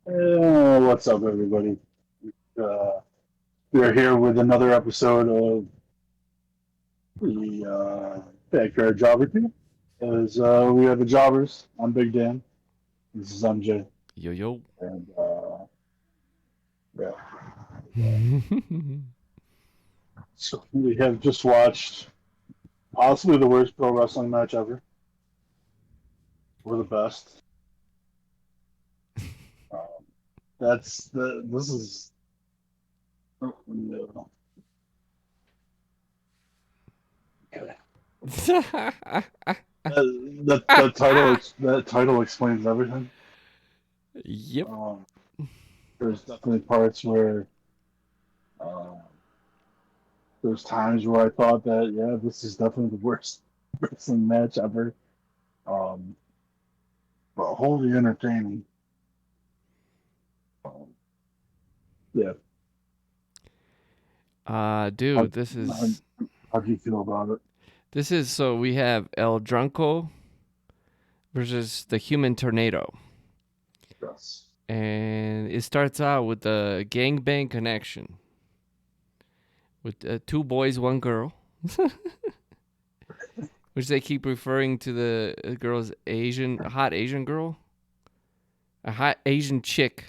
What's up, everybody? Uh, we're here with another episode of the Backyard Jawbercue. As we have the Jobbers, I'm Big Dan. This is MJ, Yo yo. and yeah. So we have just watched possibly the worst pro wrestling match ever. We're the best. Um, that's the. This is. Oh, no. Okay. That title explains everything. Yep. Um, there's definitely parts where uh, there's times where I thought that yeah, this is definitely the worst wrestling match ever. Um, but wholly entertaining. Um, yeah, how, Dude, this how is how do you feel about it? so we have El Drunko versus the Human Tornado. Yes. And it starts out with the gangbang connection with two boys, one girl, which they keep referring to the girl's a hot Asian girl, a hot Asian chick,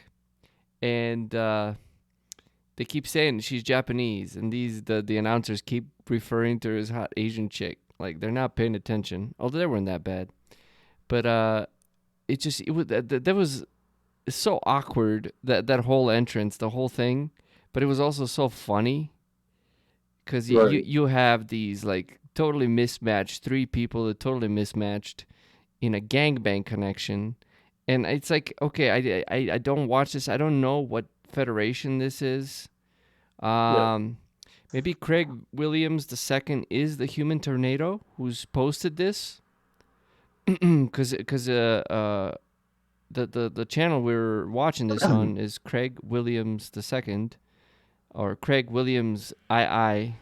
and they keep saying she's Japanese, and the announcers keep referring to her as hot Asian chick. Like they're not paying attention, although they weren't that bad. But it was that was so awkward that whole entrance, the whole thing. But it was also so funny because Right. you have these like totally mismatched three people that totally mismatched in a gangbang connection, and it's like okay, I don't watch this. I don't know what federation this is. Yeah. Maybe Craig Williams the second is the human tornado who's posted this, because the channel we're watching this on is Craig Williams the second, or Craig Williams or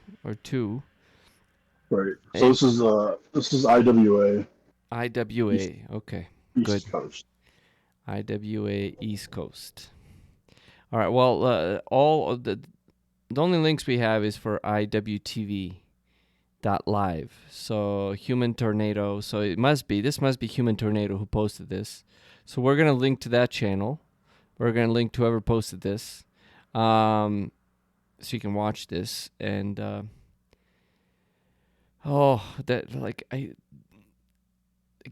two. Right. So And this is IWA East IWA. Okay, good. East Coast. IWA East Coast. All right. Well, all of the only links we have is for IWTV.live. So Human Tornado. So this must be Human Tornado who posted this. So we're gonna link to that channel. We're gonna link to whoever posted this, so you can watch this. And that like I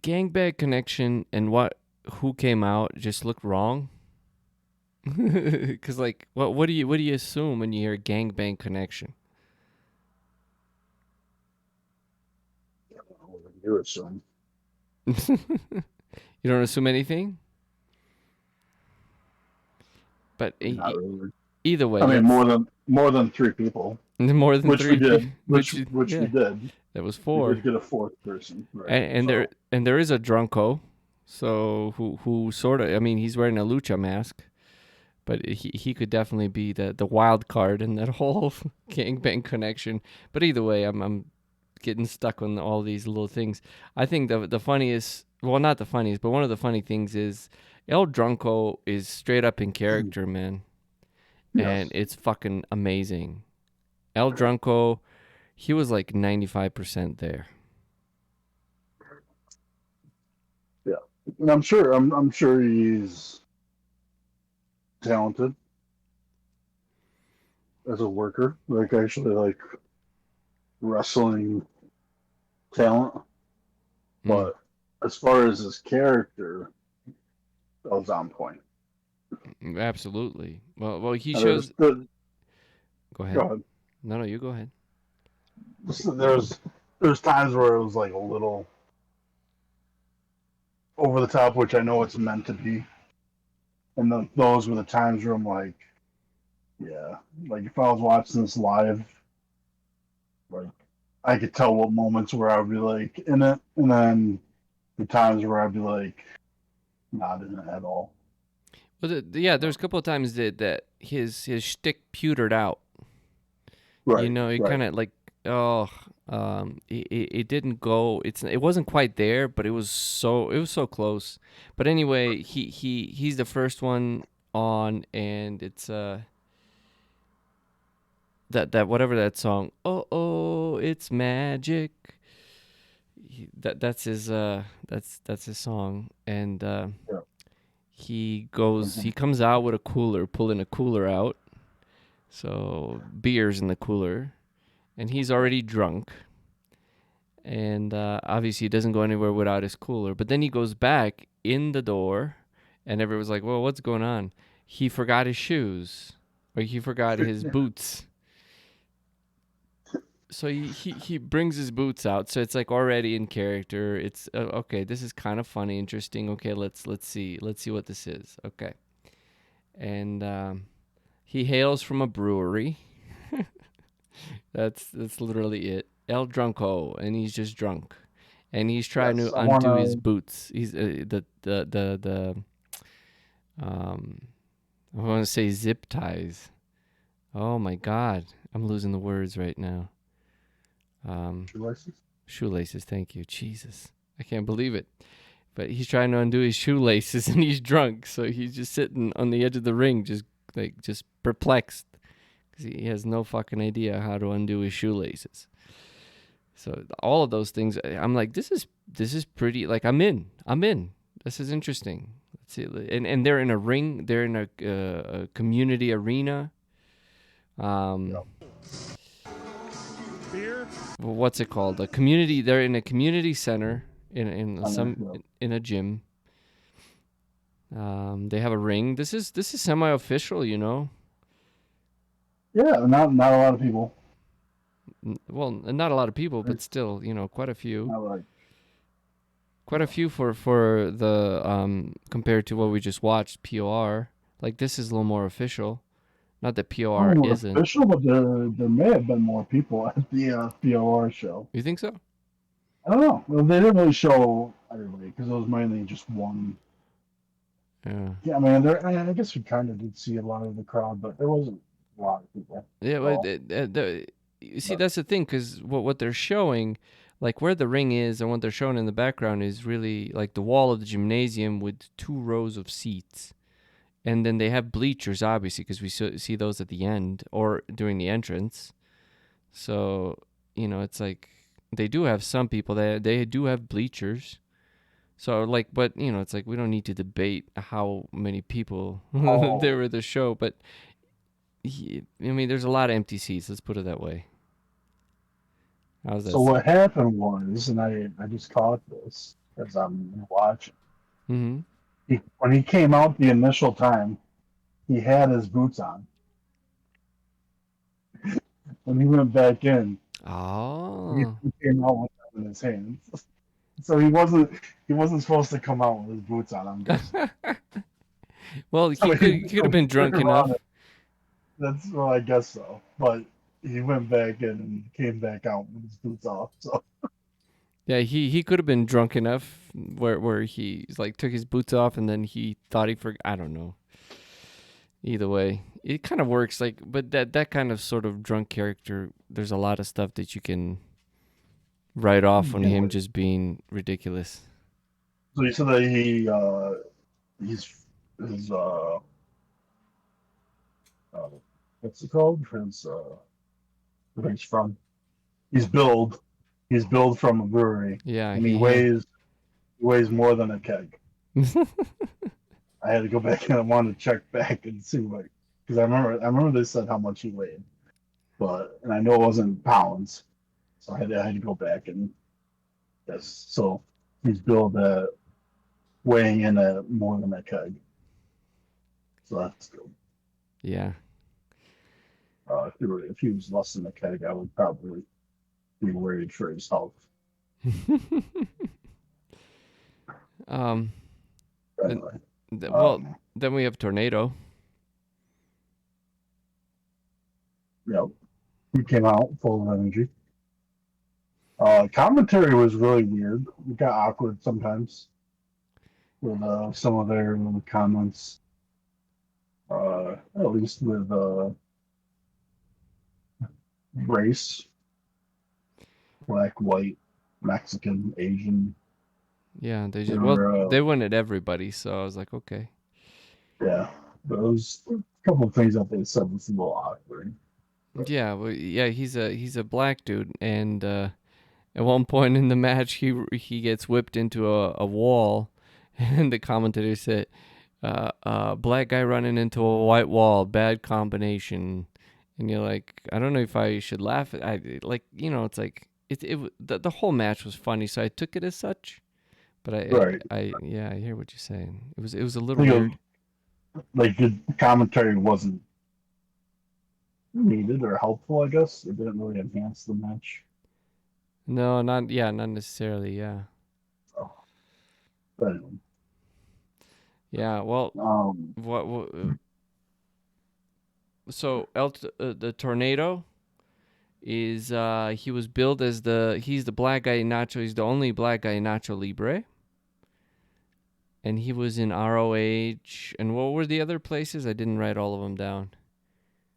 gangbang connection and who came out just looked wrong. Cause like what do you assume when you hear gangbang connection? You assume. You don't assume anything, but Not really. either way, I mean, let's more than three people, more than which we three people. did, which we Yeah, did. that was We did four. get a fourth person, right? And So there is a Drunko, so who sort of, I mean, he's wearing a lucha mask, but he could definitely be the wild card in that whole gangbang connection. But either way, I'm getting stuck on all these little things. I think the funniest, well, not the funniest, but one of the funny things is El Drunko is straight up in character, man, and yes, it's fucking amazing. El Drunko, he was like 95% there. yeah, and I'm sure he's talented as a worker, like actually like wrestling talent. Mm, But as far as his character, that was on point. absolutely. Well, he And shows. there's Go go ahead. ahead. No, you go ahead. There's times where it was like a little over the top, which I know it's meant to be, and those were the times where I'm like, yeah, like if I was watching this live, like I could tell what moments where I would be like in it, and then the times where I'd be like not in it at all. Well, yeah, there's a couple of times that his shtick petered out. You Right, know, it right. kind of like, oh, it didn't go. It wasn't quite there, but it was so close. But anyway, he's the first one on, and it's that whatever that song. Oh, it's magic. That's his song, and Yeah. he comes out with a cooler, pulling a cooler out, so beer's in the cooler, and he's already drunk, and obviously he doesn't go anywhere without his cooler. But then he goes back in the door, and everyone's like, "Well, what's going on?" He forgot his shoes, or he forgot his boots. So he brings his boots out, so it's like already in character. It's okay. This is kind of funny, interesting. Okay, let's see what this is. Okay, and he hails from a brewery. That's literally it. El Drunko, and he's just drunk, and he's trying Yes, to I undo wanna. his boots. He's the um I want to say zip ties. Oh my God, I'm losing the words right now. Shoelaces? Shoelaces, thank you. Jesus, I can't believe it. But he's trying to undo his shoelaces, and he's drunk, so he's just sitting on the edge of the ring, just perplexed, because he has no fucking idea how to undo his shoelaces. So all of those things, I'm like, this is pretty. Like I'm in. This is interesting. Let's see, and they're in a ring. They're in a community arena. Yep. Beer? What's it called? A community. They're in a community center Yep. in a gym. They have a ring. This is semi-official, you know. Yeah, not a lot of people. Well, not a lot of people, but still, you know, quite a few. Not like Quite a few for the compared to what we just watched, POR. Like this is a little more official. Not that POR more isn't. official, but there may have been more people at the POR show. You think so? I don't know. Well, they didn't really show everybody because it was mainly just one. Yeah. Yeah, I mean, I guess we kind of did see a lot of the crowd, but there wasn't a lot of people. Yeah, So, you see, that's the thing, because what they're showing, like where the ring is and what they're showing in the background is really like the wall of the gymnasium with 2 rows of seats. And then they have bleachers, obviously, because we see those at the end or during the entrance. So, you know, it's like they do have some people that they do have bleachers. So, like, but, you know, it's like we don't need to debate how many people there were at the show. But, I mean, there's a lot of empty seats. Let's put it that way. How's that? so what happened was, and I just caught this as I'm watching. Mm-hmm. When he came out the initial time, he had his boots on. When he went back in, Oh. he came out with them in his hands. So he wasn't supposed to come out with his boots on. I'm guessing. Well, he could have been drunk enough. That's well, I guess so. But he went back in and came back out with his boots off. So Yeah, he could have been drunk enough where he like took his boots off and then he thought he forgot. I don't know. Either way, it kind of works. Like, but that kind of sort of drunk character, there's a lot of stuff that you can write off on him just being ridiculous. So you said that he's his what's it called? Where he's from. He's billed. He's billed from a brewery. Yeah, And he weighs more than a keg. I had to go back and I wanted to check back and see what, because I remember they said how much he weighed, and I know it wasn't pounds, so I had to go back and yes, so he's billed at weighing in at more than a keg, so that's good. Yeah. If he was less than a keg, I would probably be worried for his health. Anyway, Then we have Tornado. Yep. He came out full of energy. Commentary was really weird. It got awkward sometimes with some of their comments. At least with race, black, white, Mexican, Asian. Yeah, they were, they went at everybody, so I was like, okay. Yeah. But it was a couple of things that they said was a little awkward. Yeah, well, yeah, he's a black dude, and at one point in the match, he gets whipped into a wall, and the commentator said, "Black guy running into a white wall, bad combination." And you're like, I don't know if I should laugh. It's like the whole match was funny, so I took it as such. But Right. yeah, I hear what you're saying. It was a I little think weird. like the commentary wasn't needed or helpful. I guess it didn't really enhance the match. No, not necessarily. Yeah, So, but anyway, yeah. Well, um, what so the tornado is he was billed as he's the black guy in Nacho. He's the only black guy in Nacho Libre, and he was in ROH. And what were the other places? I didn't write all of them down.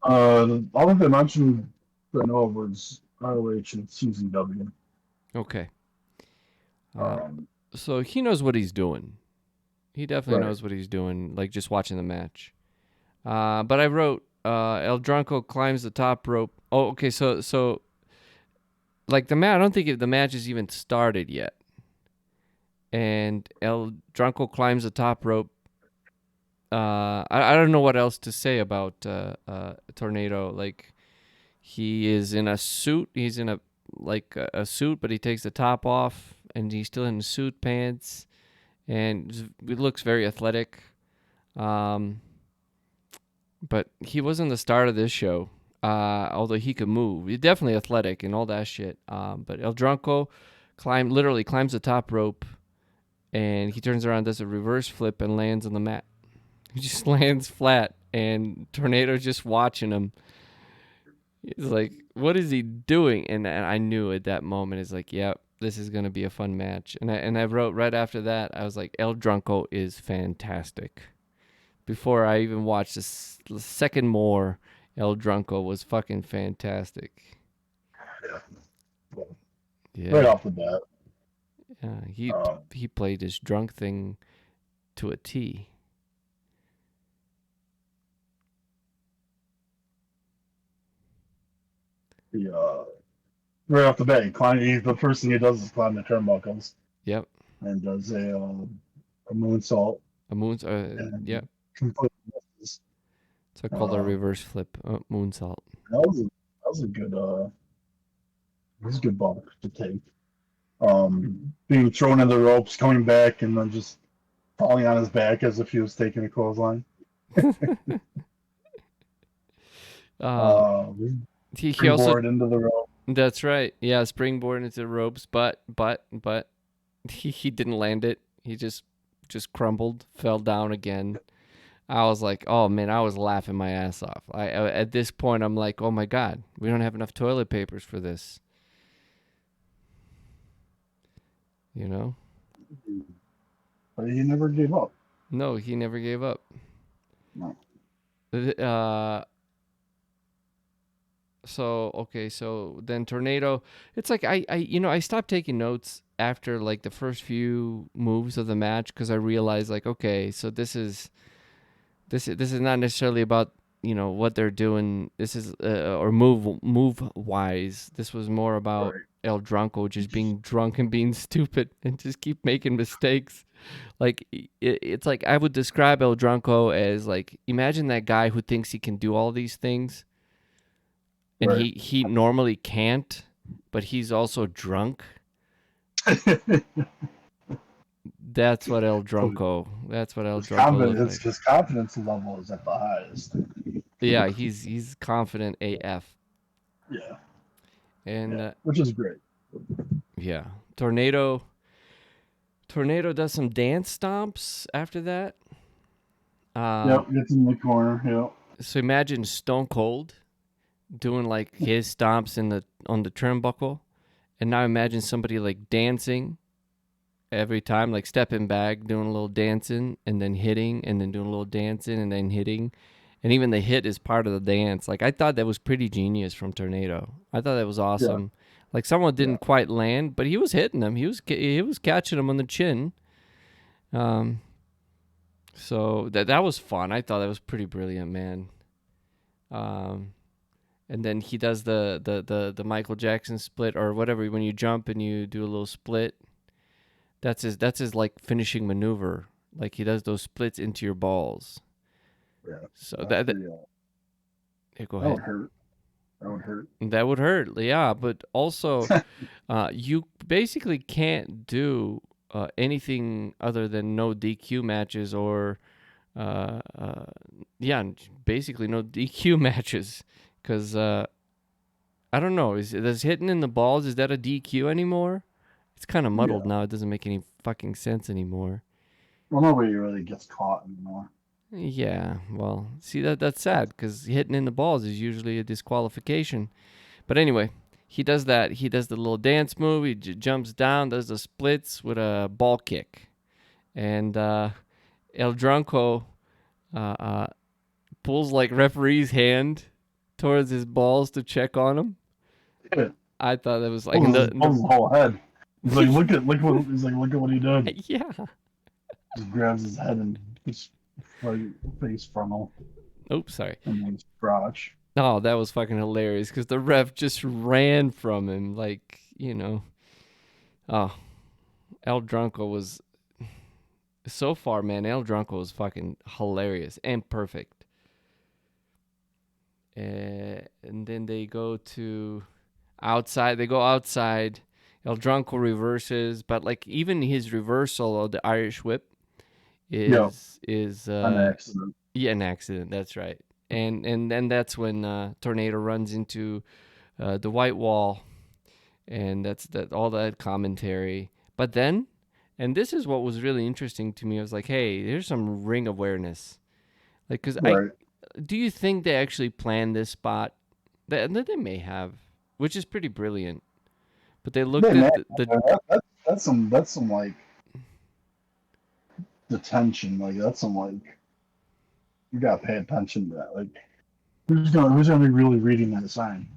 all of the mentioned I know was ROH and CZW. Okay. Um, So he knows what he's doing. He definitely right. knows what he's doing. Like just watching the match. But I wrote El Drunko climbs the top rope. Oh, okay. So like the match. I don't think the match has even started yet. And El Drunko climbs the top rope. I don't know what else to say about Tornado. Like he is in a suit. He's in a suit, but he takes the top off, and he's still in suit pants, and it looks very athletic. Um, but he wasn't the start of this show. Although he could move, he's definitely athletic and all that shit. But El Drunko literally climbs the top rope, and he turns around, does a reverse flip, and lands on the mat. He just lands flat, and Tornado's just watching him. He's like, "What is he doing?" And I knew at that moment, it's like, "Yep, this is gonna be a fun match." And I wrote right after that, I was like, "El Drunko is fantastic." Before I even watched this second more, El Drunko was fucking fantastic. Yeah. Right Yeah, off the bat. yeah. Um, He played his drunk thing to a T. the right off the bat, the first thing he does is climb the turnbuckles Yep. and does a moonsault A moon's. and Yep. completely misses. So I called a Um, reverse flip. Moonsault. that was a good bump to take. Being thrown in the ropes, coming back, and then just falling on his back as if he was taking a clothesline. uh, he also. Springboard into the rope. That's right. Yeah, springboard into the ropes, but he didn't land it. He just crumbled, fell down again. I was like, oh man, I was laughing my ass off. At this point, I'm like, oh my god, we don't have enough toilet papers for this. You know? But he never gave up. No, he never gave up. No. So okay, so then Tornado. It's like I stopped taking notes after like the first few moves of the match because I realized like okay, so this is not necessarily about what they're doing. This is or move wise. This was more about Right. El Drunko just being drunk and being stupid and just keep making mistakes. Like it's like I would describe El Drunko as like imagine that guy who thinks he can do all these things and Right. he normally can't, but he's also drunk. That's what El Drunko. That's what El Drunko looks like. His confidence level is at the highest. Yeah, he's confident AF. Yeah. And Yeah. Which is great. yeah, Tornado does some dance stomps after that. Yep, gets in the corner. Yep. So imagine Stone Cold doing like his stomps on the turnbuckle, and now imagine somebody like dancing every time, like stepping back, doing a little dancing, and then hitting, and then doing a little dancing, and then hitting, and even the hit is part of the dance. Like I thought that was pretty genius from Tornado. I thought that was awesome. Yeah. Like someone Yeah. didn't quite land, but he was hitting them. He was catching them on the chin. So that was fun. I thought that was pretty brilliant, man. Um, and then he does the Michael Jackson split or whatever when you jump and you do a little split. That's his like finishing maneuver. Like he does those splits into your balls. Yeah. So That's pretty, yeah, go that would ahead. hurt. That would hurt. That would hurt, yeah. But also, you basically can't do anything other than no DQ matches or, uh, uh, yeah, basically no DQ matches. Because I don't know, does hitting in the balls, is that a DQ anymore? It's kind of Yeah. muddled now. It doesn't make any fucking sense anymore. Well, nobody really gets caught anymore. Yeah, well, see that's sad because hitting in the balls is usually a disqualification. But anyway, he does that. He does the little dance move. He jumps down, does the splits with a ball kick, and El Drunko uh, uh, pulls like referee's hand towards his balls to check on him. Yeah. I thought that was like Pulls his whole head. He's like, look at what he did. yeah. Just grabs his head and his face frontal Oops, sorry. and his crotch. Oh, that was fucking hilarious because the ref just ran from him, like, Oh, El Drunko was so far, man. El Drunko was fucking hilarious and perfect. And then they go to outside. They go outside. El Drunko reverses, but like even his reversal of the Irish Whip is An accident. Yeah, an accident. That's right. And then that's when Tornado runs into the white wall, and that's all that commentary. But then, and this is what was really interesting to me. I was like, hey, there's some ring awareness, like, because Right. do you think they actually planned this spot? They may have, which is pretty brilliant. But they looked They at may- that's some like detention. Like that's some like you gotta pay attention to that. Like who's gonna be really reading that sign?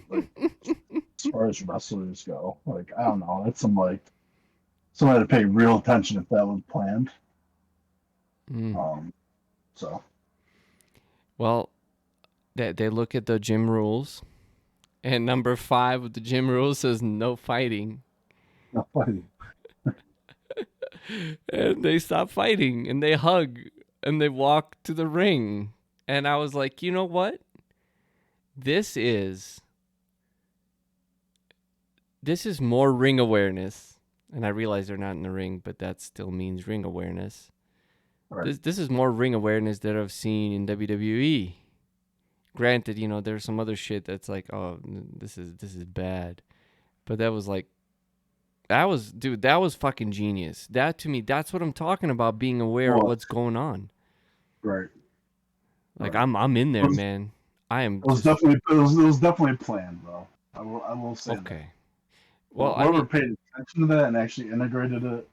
Like, as far as wrestlers go, like I don't know. That's some like somebody to pay real attention if that was planned. So well, they look at the gym rules, and number 5 of the gym rules says no fighting. not funny. And they stop fighting and they hug and they walk to the ring. And I was like, you know what? This is more ring awareness. And I realize they're not in the ring, but that still means ring awareness. Right. This is more ring awareness that I've seen in WWE. Granted, there's some other shit that's like, oh, this is bad. But that was like, that was fucking genius. That to me, that's what I'm talking about, being aware of what's going on. Right. Like right. I'm in there, man. I am. It was definitely planned, though. I will say Okay. that. Well, whoever paid attention to that and actually integrated it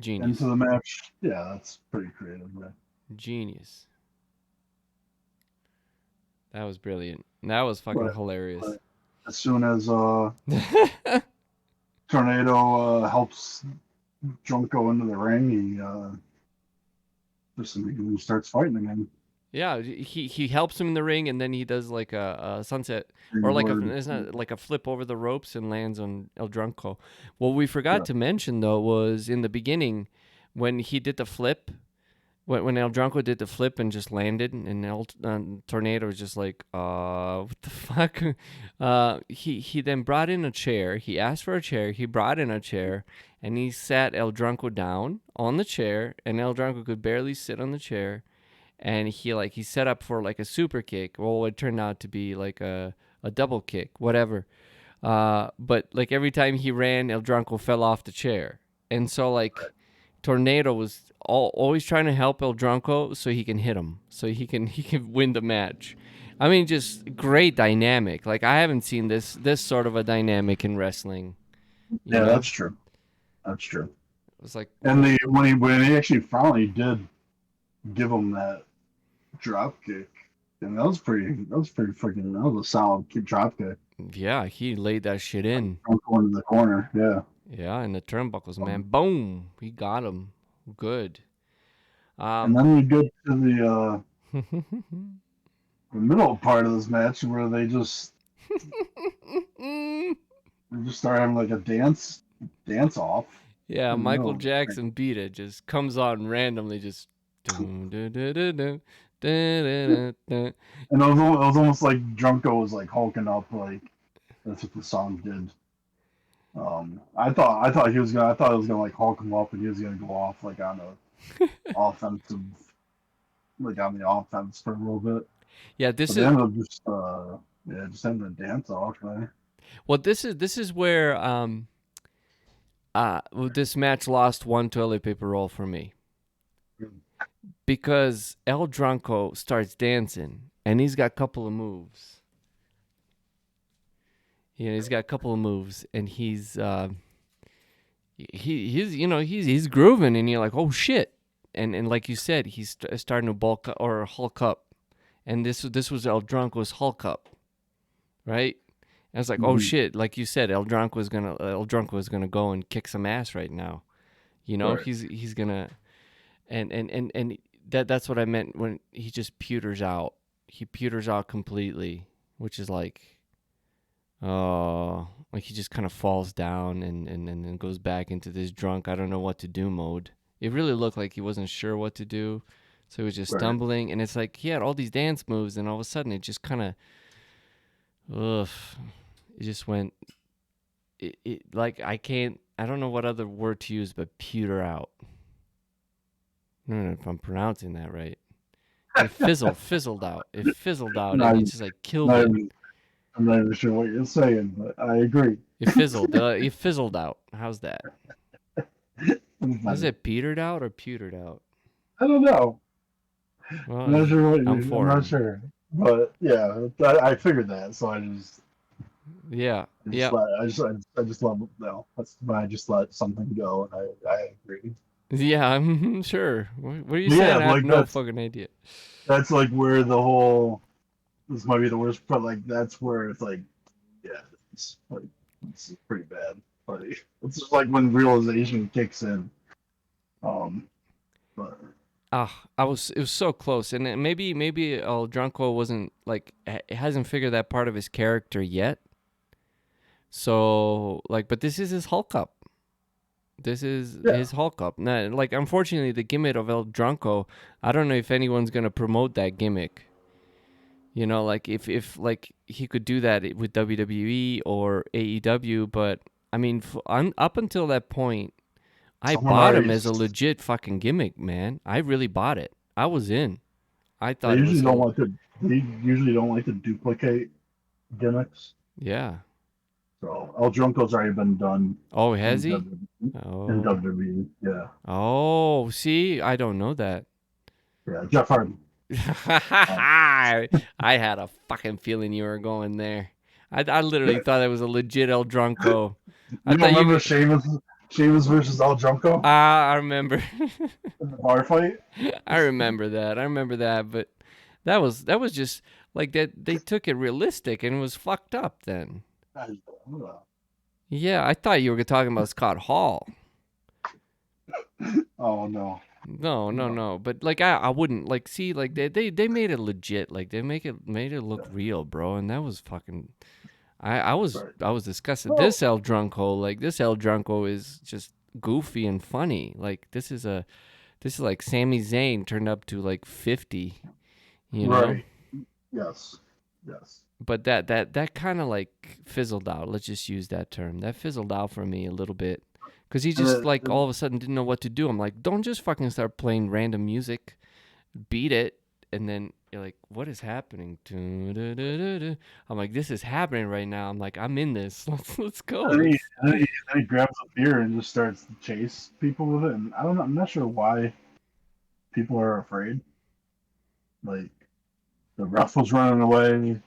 genius into the match, yeah, that's pretty creative, man. Genius. That was brilliant. That was fucking hilarious. But as soon as Tornado helps Drunko into the ring, he starts fighting again. Yeah, he helps him in the ring, and then he does like a sunset or like it's not like a flip over the ropes and lands on El Drunko. What we forgot to mention though was in the beginning when he did the flip, when El Drunko did the flip and just landed, and Tornado was just like, what the fuck? He then brought in a chair. He asked for a chair. He brought in a chair, and he sat El Drunko down on the chair, and El Drunko could barely sit on the chair. And he set up for like a super kick. Well, it turned out to be like a double kick, whatever. But like every time he ran, El Drunko fell off the chair. And so like Tornado was always trying to help El Drunko so he can hit him, so he can win the match. I mean, just great dynamic. Like I haven't seen this sort of a dynamic in wrestling. Yeah, that's true. That's true. It was like, and when he actually finally did give him that drop kick, and that was a solid drop kick. Yeah, he laid that shit in. Going to the corner, yeah. Yeah, and the turnbuckles, man. Boom. He got him. Good. And then we get to the middle part of this match where they just start having like a dance off Yeah, in the Michael middle. Jackson beat it. Just comes on randomly. Just. Dun, dun, dun, dun, dun, dun, dun, dun. And it was almost like Drunko was like hulking up, like that's what the song did. I thought it was gonna like hulk him up and he was gonna go off like on a offensive, like on the offense for a little bit. Yeah, But this they is ended up just having a dance off there. well. This is where this match lost one toilet paper roll for me because El Drunko starts dancing and he's got a couple of moves. Yeah, he's got a couple of moves and he's he's grooving and you're like, oh shit, and like you said, he's starting to bulk or hulk up, and this was El Drunko's hulk up, right? And I was like, oh Mhm. shit, like you said, El Drunko was gonna go and kick some ass right now. You know, Right. he's gonna and that's what I meant when he just pewters out. He pewters out completely, which is like, oh, like he just kind of falls down and then goes back into this drunk, I don't know what to do mode. It really looked like he wasn't sure what to do. So he was just Right. stumbling, and it's like he had all these dance moves, and all of a sudden it just kind of, ugh, it just went, like I don't know what other word to use, but pewter out. I don't know if I'm pronouncing that right. It fizzled out. It fizzled out, and not, he just like killed not it. even, I'm not even sure what you're saying, but I agree. It fizzled. It fizzled out. How's that? It's Is better. it petered out or pewtered out? I don't know. I'm Well, not sure I'm I'm not foreign. sure, but yeah, I figured that, so Yeah, I just yeah, let I just let no. That's why I just let something go, and I agree. yeah. I'm sure. What are you But yeah, saying? I have like no fucking idea. that's like where the whole this might be the worst, but like that's where it's like yeah, it's like it's pretty bad. Like it's just like when realization kicks in. Um, but Ah, it was so close, and maybe El Drunko wasn't like hasn't figured that part of his character yet. So like, but this is his Hulk up. This is yeah, his Hulk up. Now, like, unfortunately, the gimmick of El Drunko, I don't know if anyone's gonna promote that gimmick. You know, like if like he could do that with WWE or AEW, but I mean, up until that point, I someone bought him already as a legit fucking gimmick, man. I really bought it. I was in. I they thought it usually was don't like to they usually don't like to duplicate gimmicks. yeah. So El Drunko's already been done Oh, has in he? WWE. In Oh, WWE, yeah, oh. See, I don't know that. yeah. Jeff Hardy. Um, I had a fucking feeling you were going there. I literally thought it was a legit El Drunko. I you don't thought remember you. Sheamus versus El Drunko I remember. in the bar fight? I remember that. I remember that. But that was just like that. They took it realistic and it was fucked up. Then. Yeah, I thought you were talking about Scott Hall. Oh no, No, no, no. no. But like I wouldn't like see like they made it legit. Like they made it look Yeah, real, bro. And that was fucking. right. I was disgusted. Well, This El Drunko is just goofy and funny. Like this is like Sami Zayn turned up to like 50, you know? right. Yes, yes. But that kind of like fizzled out. Let's just use that term. That fizzled out for me a little bit. Cuz he And just like all of a sudden didn't know what to do. I'm like, "Don't just fucking start playing random music. Beat it." And then you're like, "What is happening?" I'm like, "This is happening right now." I'm like, "I'm in this. Let's go. then he, Let's then he grabs a beer and just starts to chase people with it. And I don't know. I'm not sure why people are afraid. Like the ref was running away,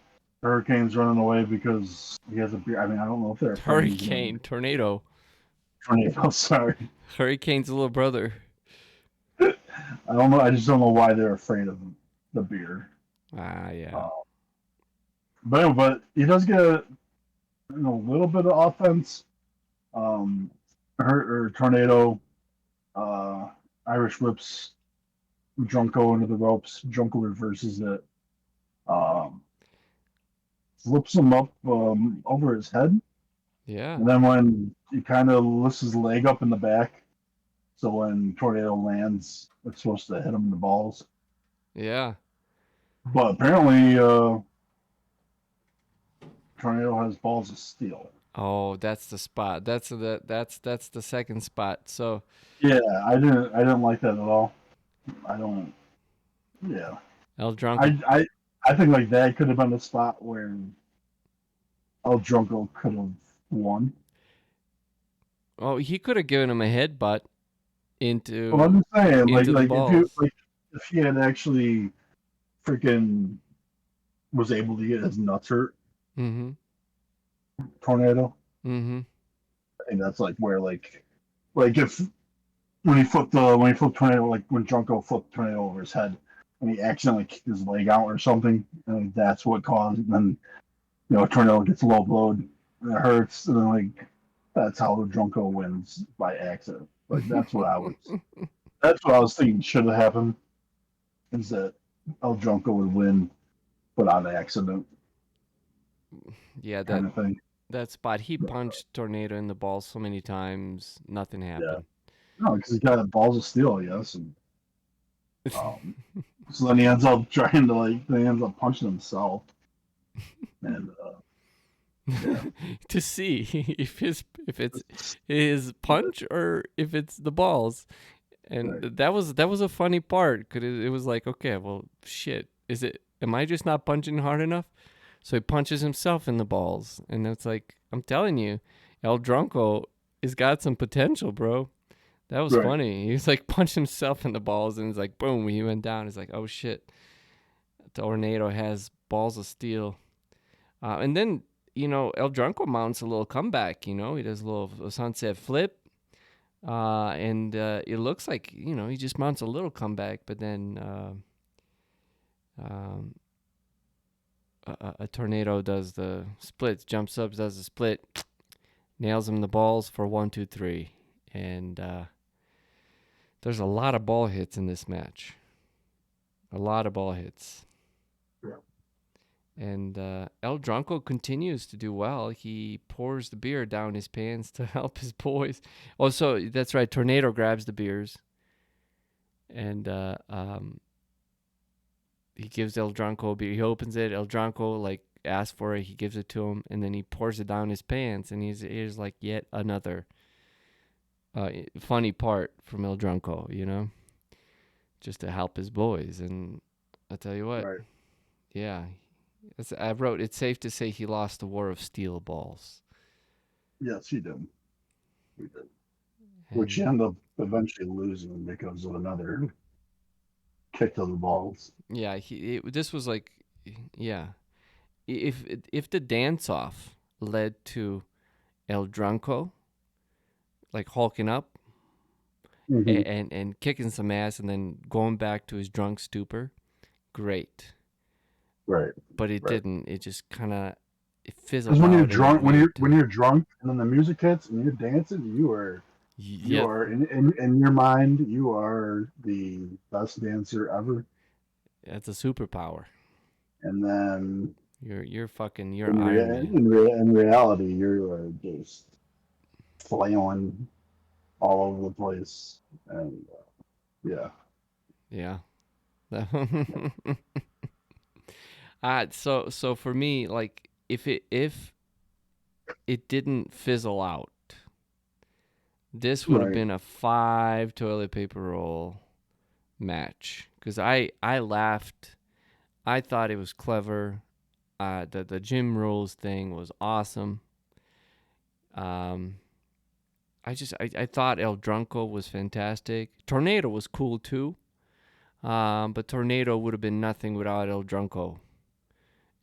Hurricane's running away because he has a beer. I mean, I don't know if they're afraid he's gonna Hurricane, tornado. tornado. Sorry, Hurricane's little brother. I don't know. I just don't know why they're afraid of the beer. Ah, yeah. Uh, but he does get little bit of offense. Hurt or tornado, uh, Irish whips Drunko into the ropes. Drunko reverses it. Um, Flips him up over his head. Yeah. And then when he kind of lifts his leg up in the back, so when Tornado lands, it's supposed to hit him in the balls. Yeah. But apparently, Tornado has balls of steel. Oh, that's the spot. That's the second spot. So Yeah, I didn't like that at all. I don't. Yeah, El Drunko. I think like that could have been the spot where El Drunko could have won. Oh, he could have given him a headbutt Well, I'm just saying, into the balls. if he had actually freaking was able to get his nuts hurt, Mm-hmm. Tornado. Mm-hmm. I think that's like where like if when he flipped Tornado, like when Drunko flipped Tornado over his head and he accidentally kicked his leg out or something, and that's what caused. And then Tornado gets low blowed and it hurts, and then like that's how the Drunko wins by accident. Like that's what I was thinking should have happened, is that El Drunko would win, but on accident, Yeah, kind of thing. that spot. He punched Tornado in the balls so many times, nothing Yeah, happened. no, because he got balls of steel, I guess, and um, so then he ends up trying to then he ends up punching himself, and yeah, To see if it's his punch or if it's the balls. And right, that was a funny part, because it was like, okay, well, shit, am I just not punching hard enough? So he punches himself in the balls, and it's like, I'm telling you, El Drunko has got some potential, bro. That was right, funny. He was like punched himself in the balls, and it's like, boom, he went down. It's like, oh shit, Tornado has balls of steel. And then El Drunko mounts a little comeback. He does a little sunset flip. And it looks like he just mounts a little comeback, but then um, a Tornado does the split, jumps up, does the split, nails him the balls for 1, 2, 3, and there's a lot of ball hits in this match, a lot of ball hits, yeah, and El Drunko continues to do well. He pours the beer down his pants to help his boys. Oh, so that's right. Tornado grabs the beers. And he gives El Drunko a beer. He opens it. El Drunko asks for it. He gives it to him, and then he pours it down his pants. And here's like yet another funny part from El Drunko, just to help his boys. And I tell you what, right. yeah, I wrote, it's safe to say he lost the war of steel balls. Yes, he did. He did. Which he And ended up eventually losing because of another kick to the balls. yeah, this was like, yeah, if the dance off led to El Drunko like hulking up Mm-hmm. and kicking some ass and then going back to his drunk stupor, great. Right, But it right. didn't. It just kind of it Because fizzled when you're out in a drunk, weird. when you're drunk, and then the music hits and you're dancing, you Yeah, are in your mind, you are the best dancer ever. that's a superpower. And then You're Iron Man. in reality, you're just flailing all over the place, and yeah, Yeah. yeah, So for me, like if it didn't fizzle out, this would have right. been a 5 toilet paper roll match, because I laughed. I thought it was clever. The Jim Rolls thing was awesome. Um, I thought El Drunko was fantastic. Tornado was cool too. But Tornado would have been nothing without El Drunko.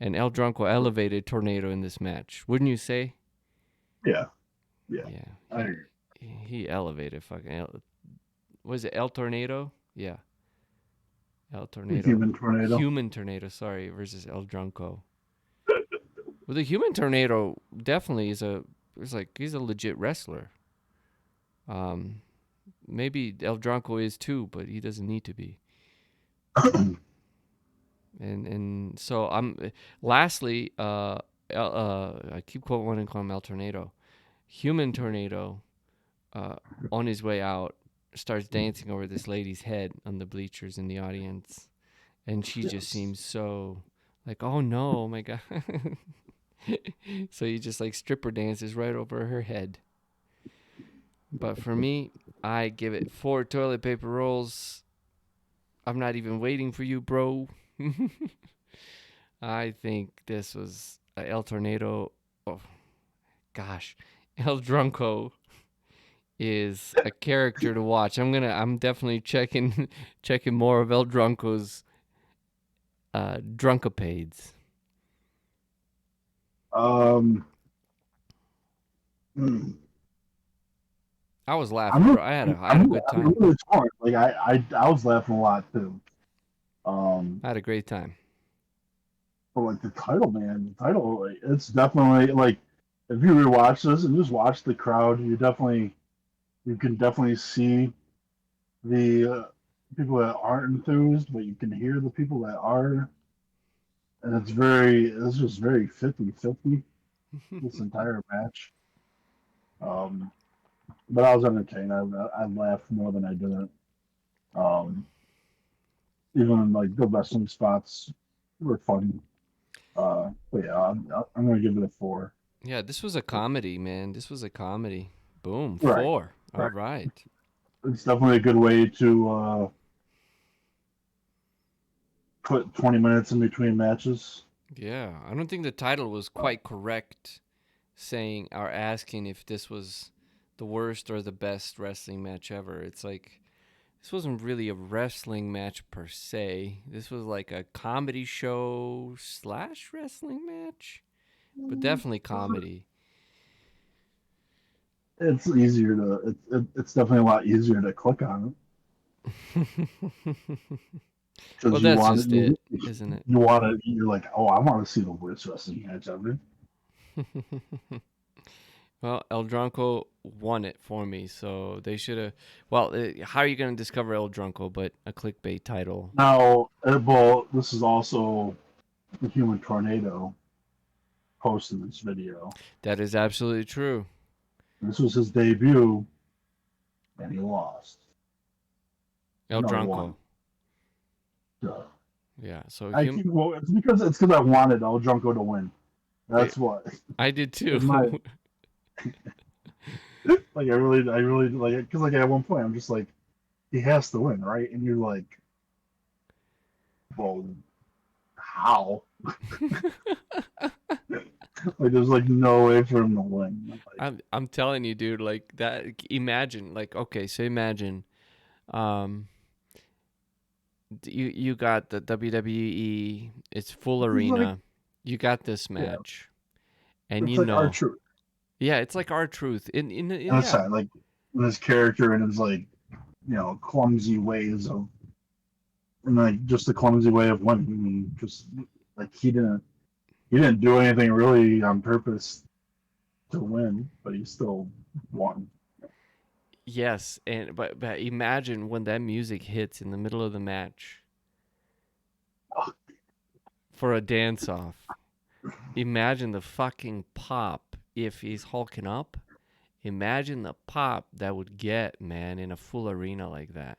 And El Drunko elevated Tornado in this match, wouldn't you say? Yeah, yeah. Yeah, I agree. he elevated fucking was it El Tornado? Yeah, El The Tornado. human tornado. Human Tornado, sorry, versus El Drunko. Well, the Human Tornado definitely he's a legit wrestler. Um, Maybe El Drunko is too, but he doesn't need to be. And so I'm. Lastly, I keep wanting to call him El Tornado. Human Tornado, uh, on his way out, starts dancing over this lady's head on the bleachers in the audience, and she just Yes. seems so like, oh no, oh my god. So he just like stripper dances right over her head. But for me, I give it 4 toilet paper rolls. I'm not even waiting for you, bro. I think this was El Tornado. Oh gosh, El Drunko is a character to watch. I'm definitely checking more of El Drunko's drunkapades. Um, hmm. I was I'm laughing, really, bro. I had a good I'm time. really torn. Like I was laughing a lot too. Um, I had a great time. but like the title, man, the title, like, it's definitely like if you rewatch this and just watch the crowd, you can definitely see the people that aren't enthused, but you can hear the people that are, and it's just very 50-50 this entire match. Um, but I was entertained. I laughed more than I didn't. Um, even like the wrestling spots were funny. But yeah, I'm gonna give it a 4. Yeah, this was a comedy, man. This was a comedy. Boom, Right, 4. All right. right. It's definitely a good way to put 20 minutes in between matches. Yeah, I don't think the title was quite correct, saying or asking if this was the worst or the best wrestling match ever. It's like this wasn't really a wrestling match per se. This was like a comedy show slash wrestling match, but definitely comedy. It's easier to it's definitely a lot easier to click on it Well, because that's just it, isn't it? you want to you're like, oh, I want to see the worst wrestling match ever. Well, El Drunko won it for me, so they should have. Well, how are you going to discover El Drunko but a clickbait title? Now, well, this is also the Human Tornado posted this video. That is absolutely true. This was his debut, and he lost. El No, he won. Drunko. Duh. Yeah, so I keep well, it's because I wanted El Drunko to win. I, That's what. I did too. It's my like I really like it because like at one point I'm just like he has to win, right? And you're like, well, how? Like there's like no way for him to win. Like, I'm telling you, dude. Like that. Imagine, like, okay, so imagine, um, you got the WWE. It's full it's like arena. You got this yeah, match, and it's like our truth. yeah, it's like our truth. And it's Yeah. like his character and his like clumsy ways of and like just the clumsy way of winning. I mean, just like he didn't do anything really on purpose to win, but he still won. Yes, and but imagine when that music hits in the middle of the match for a dance off. Imagine the fucking pop if he's hulking up. Imagine the pop that would get, man, in a full arena like that.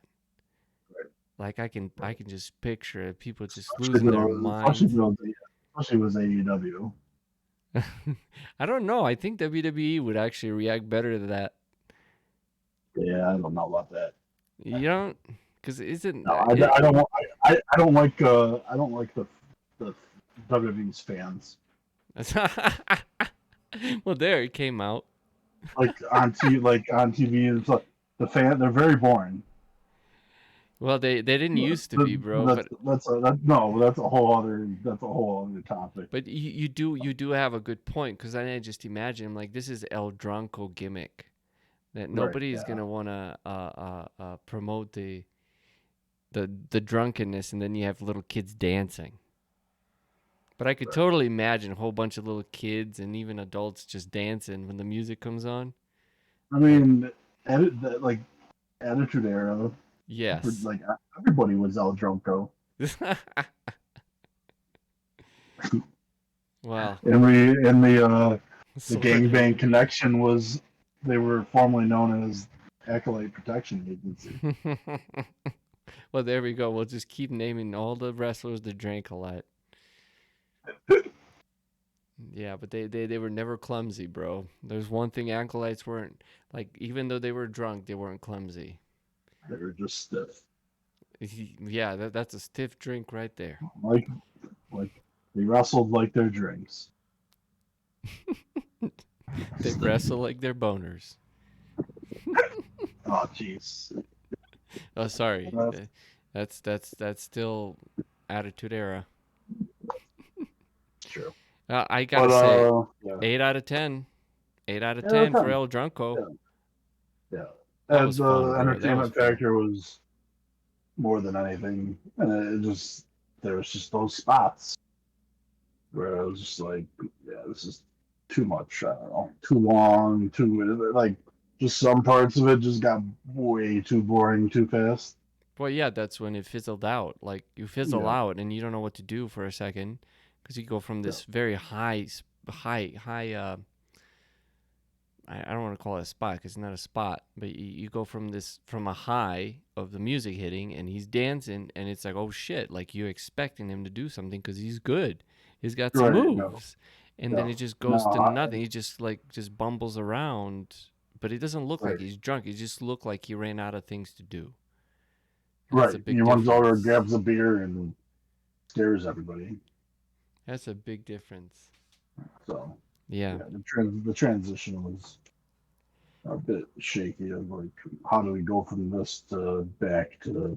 Like I can just picture it, people just losing their minds. Especially with AEW. I don't know. I think WWE would actually react better to that. Yeah, I don't know about that. You don't, because isn't No, it? I don't like the WWE's fans. Well, there it came out. Like on TV, it's like they're very boring. Well, they didn't used to be, bro. That's a whole other topic. But you do have a good point, because I just imagine like this is El Drunko gimmick that Right? nobody is Yeah. gonna wanna promote the drunkenness, and then you have little kids dancing. But I could Right. totally imagine a whole bunch of little kids and even adults just dancing when the music comes on. I Like, mean, like Attitude Era, yes. like everybody was El Drunko. Well, The sort of. gangbang connection was they were formerly known as Acolyte Protection Agency. Well, there we go. We'll just keep naming all the wrestlers that drank a lot. Yeah, but they were never clumsy, bro. There's one thing acolytes weren't like. Even though they were drunk, they weren't clumsy. They were just stiff. Yeah, that's a stiff drink right there. Like like they wrestled like their drinks. They wrestle like they're boners. Oh jeez. Oh, sorry. That's That's still Attitude Era. true. I But gotta say, yeah. 8 out of 10. 8 out of 10 for 10. El Drunko. Yeah. Yeah. That And was fun, the bro. That was entertainment fun. factor was more than anything. And there was just those spots where I was just like, yeah, this is too much. I don't know, too long, too like just some parts of it just got way too boring too fast. Well, yeah, that's when it fizzled out. Like you fizzle Yeah, out and you don't know what to do for a second because you go from yeah, this very high. I don't want to call it a spot because it's not a spot, but you go from a high of the music hitting and he's dancing and it's like, oh shit, like you're expecting him to do something because he's good. He's got some right. No, moves, and then no, it just no. goes to nothing. He just bumbles around, but it doesn't look like Right, he's drunk. It just looked like he ran out of things to do. And that's a right. He big runs over, difference. grabs a beer, and scares everybody. That's a big difference. So Yeah. yeah, the transition was a bit shaky. Of like, how do we go from this to back to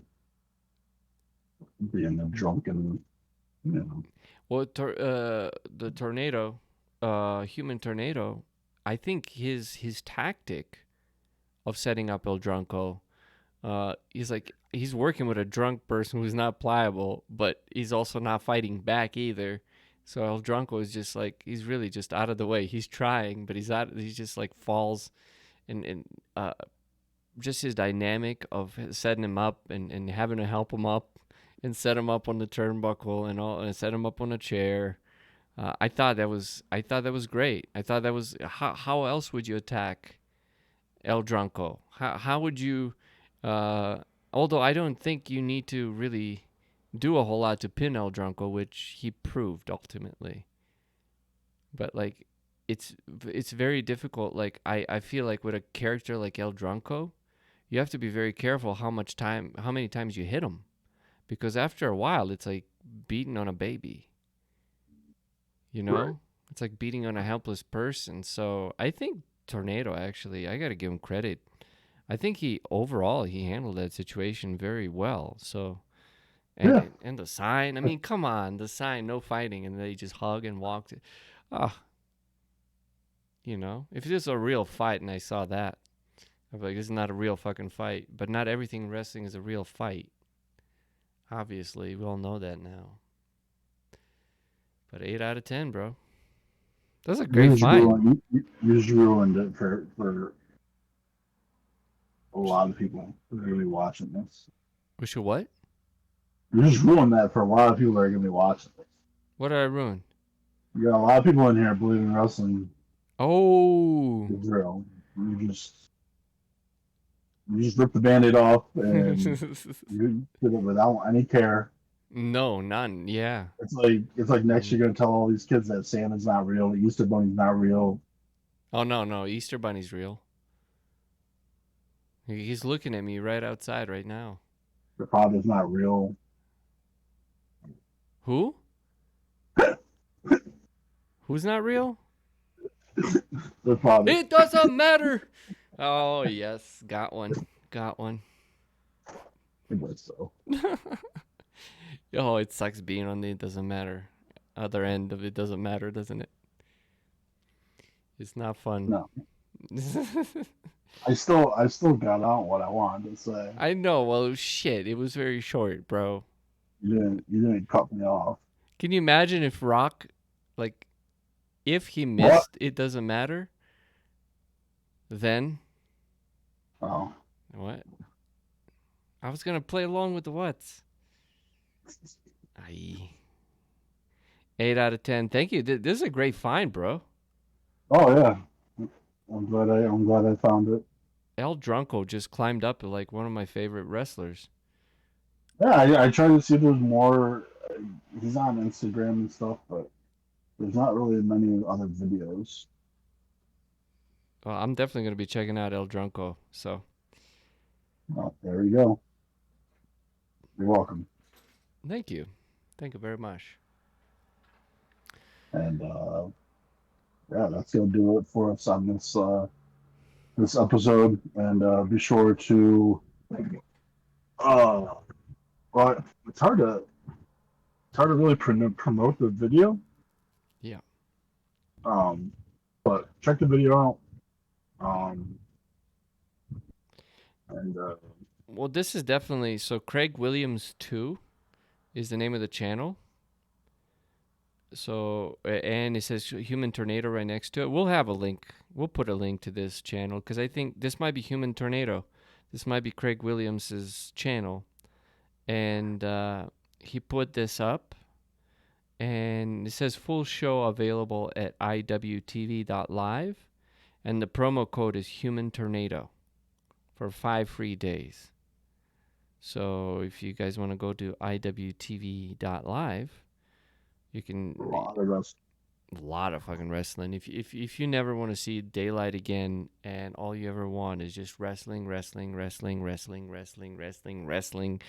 being a drunken, you know? Well, the tornado, human tornado. I think his tactic of setting up El Drunko, he's working with a drunk person who's not pliable, but he's also not fighting back either. So El Drunko is just like he's really just out of the way. He's trying, but he's out. He just like falls, and uh, just his dynamic of setting him up and having to help him up and set him up on the turnbuckle and all and set him up on a chair. I thought that was great. I thought that was how else would you attack El Drunko? How would you? Uh, Although I don't think you need to really do a whole lot to pin El Drunko, which he proved ultimately. But like, it's very difficult. Like I feel like with a character like El Drunko, you have to be very careful how many times you hit him, because after a while, it's like beating on a baby. You Right. know, it's like beating on a helpless person. So I think Tornado actually, I gotta give him credit. I think he handled that situation very well. So Yeah. and the sign, I mean, come on, the sign, no fighting, and they just hug and walked. Ah, if this was a real fight and I saw that, I'd be like, this is not a real fucking fight. But not everything in wrestling is a real fight. Obviously, we all know that now. But 8 out of 10, bro. That's a great fight. You just ruined it for a lot of people who are going to be watching this. We should what? You just ruined that for a lot of people that are going to be watching this. What did I ruin? You got a lot of people in here believe in wrestling. Oh. The drill. You just rip the band-aid off and you did it without any care. No, none. Yeah. It's like next Mm. you're gonna tell all these kids that Santa's not real, the Easter Bunny's not real. Oh no, no. Easter Bunny's real. He's looking at me right outside right now. The father's not real. Who? Who's not real? The father. It doesn't matter. Oh yes, got one. Got one. So Oh, it sucks being on the it doesn't matter. Other end of it doesn't matter, doesn't it? It's not fun. no, I still got out what I wanted to say. I know. Well, shit. It was very short, bro. You didn't cut me off. Can you imagine if Rock, like, if he What? missed, it doesn't matter. Then Oh, what? I was gonna play along with the what's. Aye. 8 out of 10. Thank you. This is a great find, bro. Oh yeah, I'm glad I found it. El Drunko just climbed up like one of my favorite wrestlers. Yeah, I tried to see if there's more. He's on Instagram and stuff, but there's not really many other videos. Well, I'm definitely going to be checking out El Drunko. So, Oh, there you go. You're welcome. thank you. Thank you very much. And yeah, that's gonna do it for us on this episode. And be sure to uh, well, it's hard to really promote the video. Yeah. Um, but check the video out. Um, and Well, this is definitely so Craig Williams 2 is the name of the channel. So, and it says Human Tornado right next to it. We'll have a link. We'll put a link to this channel because I think this might be Human Tornado. This might be Craig Williams's channel. And he put this up. And it says full show available at iwtv.live. And the promo code is Human Tornado for 5 free days. So if you guys want to go to iwtv.live, you can a lot of us. a lot of fucking wrestling. If you never want to see daylight again, and all you ever want is just wrestling, wrestling, wrestling, wrestling, wrestling, wrestling, wrestling,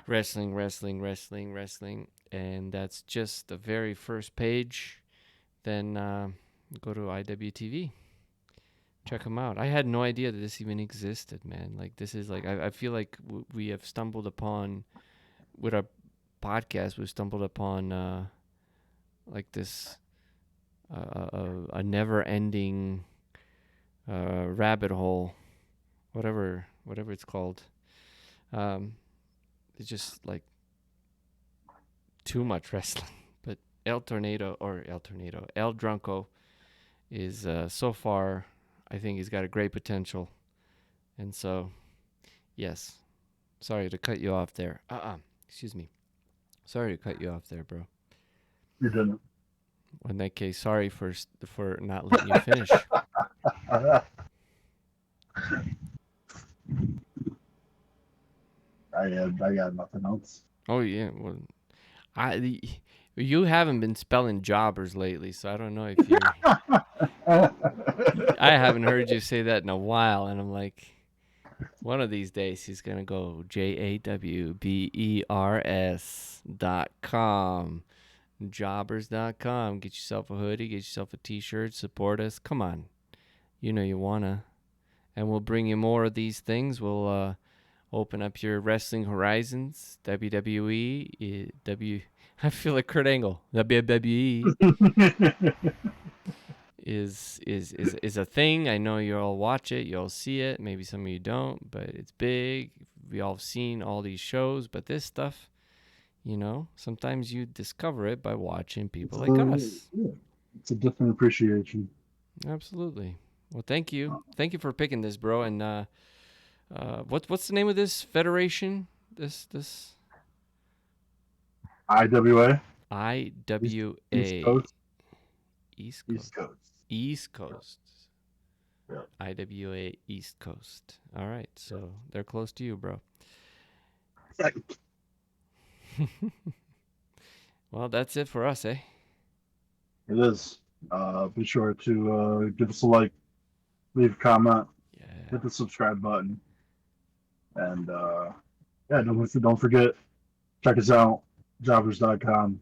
wrestling, wrestling, wrestling, wrestling, and that's just the very first page, then go to IWTV. Check them out. I had no idea that this even existed, man. Like this is like I feel like we have stumbled upon with our podcast. We've stumbled upon like this a never-ending rabbit hole, whatever it's called. It's just like too much wrestling. But El Drunko is so far, I think he's got a great potential. And so, yes, sorry to cut you off there. Excuse me. Sorry to cut you off there, bro. You didn't. In that case, sorry for not letting you finish. I got nothing else. Oh yeah, well, you haven't been spelling jobbers lately, so I don't know if you. I haven't heard you say that in a while, and I'm like, one of these days he's gonna go JAWBERS.com, Jawbers.com. Get yourself a hoodie, get yourself a T-shirt, support us. Come on, you know you wanna, and we'll bring you more of these things. We'll open up your wrestling horizons. WWE, I feel like Kurt Angle. WWE is a thing. I know you all watch it, you all see it. Maybe some of you don't, but it's big. We all have seen all these shows, but this stuff, sometimes you discover it by watching people like us. Yeah, it's a different appreciation. Absolutely. Well, thank you for picking this, bro. And what's the name of this federation? This IWA. IWA East Coast. East Coast. East Coast. East Coast. Yeah. IWA East Coast. All right, so they're close to you, bro. Well, that's it for us, eh? It is. Be sure to give us a like, leave a comment, hit the subscribe button, and yeah, don't forget, check us out, Jawbers.com.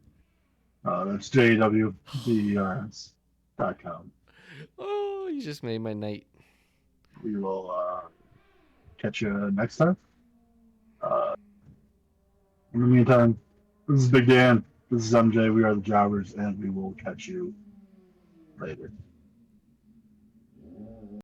That's JAWBERS.com. Oh, you just made my night. We will catch you next time. In the meantime, this is Big Dan. This is MJ. We are the Jobbers, and we will catch you later.